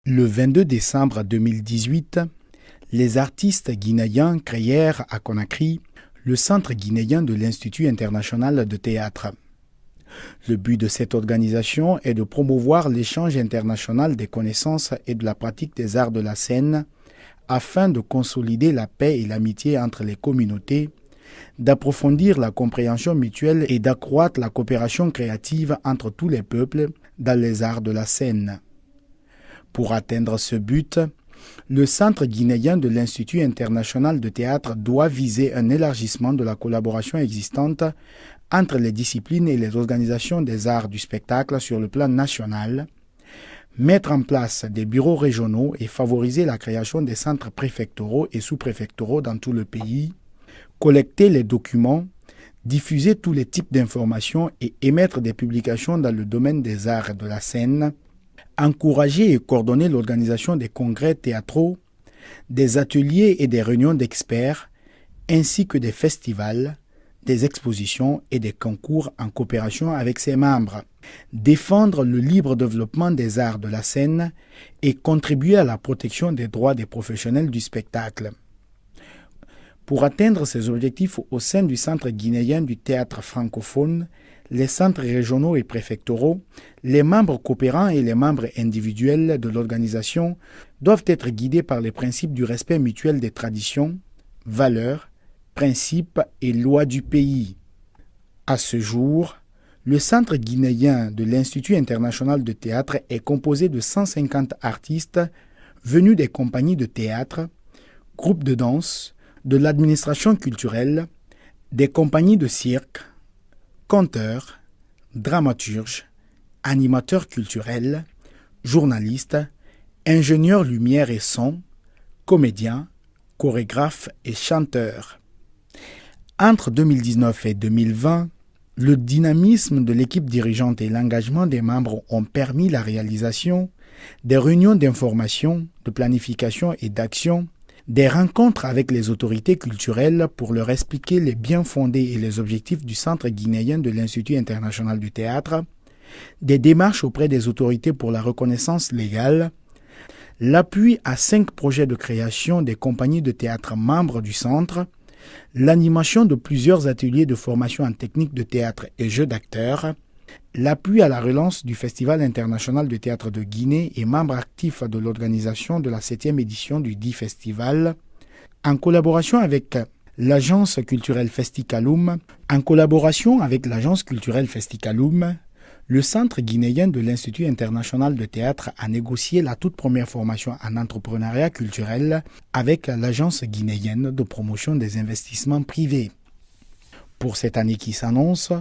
Le 22 décembre 2018, les artistes guinéens créèrent à Conakry le Centre guinéen de l'Institut international de théâtre. Le but de cette organisation est de promouvoir l'échange international des connaissances et de la pratique des arts de la scène afin de consolider la paix et l'amitié entre les communautés, d'approfondir la compréhension mutuelle et d'accroître la coopération créative entre tous les peuples dans les arts de la scène. Pour atteindre ce but, le Centre guinéen de l'Institut international de théâtre doit viser un élargissement de la collaboration existante entre les disciplines et les organisations des arts du spectacle sur le plan national, mettre en place des bureaux régionaux et favoriser la création des centres préfectoraux et sous-préfectoraux dans tout le pays, collecter les documents, diffuser tous les types d'informations et émettre des publications dans le domaine des arts et de la scène, encourager et coordonner l'organisation des congrès théâtraux, des ateliers et des réunions d'experts, ainsi que des festivals, des expositions et des concours en coopération avec ses membres, défendre le libre développement des arts de la scène et contribuer à la protection des droits des professionnels du spectacle. Pour atteindre ces objectifs au sein du Centre guinéen du théâtre francophone, les centres régionaux et préfectoraux, les membres coopérants et les membres individuels de l'organisation doivent être guidés par les principes du respect mutuel des traditions, valeurs, principes et lois du pays. À ce jour, le Centre guinéen de l'Institut international de théâtre est composé de 150 artistes venus des compagnies de théâtre, groupes de danse, de l'administration culturelle, des compagnies de cirque, conteurs, dramaturges, animateurs culturels, journalistes, ingénieurs lumière et son, comédiens, chorégraphes et chanteurs. Entre 2019 et 2020, le dynamisme de l'équipe dirigeante et l'engagement des membres ont permis la réalisation des réunions d'information, de planification et d'action, des rencontres avec les autorités culturelles pour leur expliquer les biens fondés et les objectifs du Centre guinéen de l'Institut international du théâtre, des démarches auprès des autorités pour la reconnaissance légale, l'appui à 5 projets de création des compagnies de théâtre membres du Centre, l'animation de plusieurs ateliers de formation en technique de théâtre et jeux d'acteurs, l'appui à la relance du Festival international de théâtre de Guinée et membre actif de l'organisation de la 7e édition du dit festival, en collaboration avec l'agence culturelle Festicaloum, le Centre guinéen de l'Institut international de théâtre a négocié la toute première formation en entrepreneuriat culturel avec l'agence guinéenne de promotion des investissements privés. Pour cette année qui s'annonce,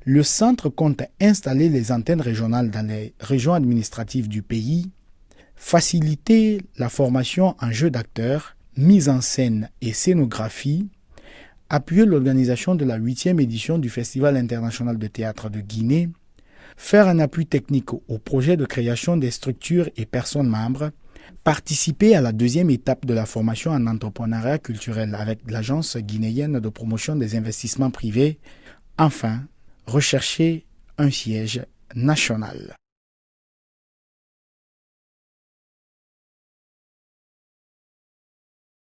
le centre compte installer les antennes régionales dans les régions administratives du pays, faciliter la formation en jeux d'acteurs, mise en scène et scénographie, appuyer l'organisation de la 8e édition du Festival international de théâtre de Guinée, faire un appui technique au projet de création des structures et personnes membres, participer à la 2e étape de la formation en entrepreneuriat culturel avec l'agence guinéenne de promotion des investissements privés, enfin, rechercher un siège national.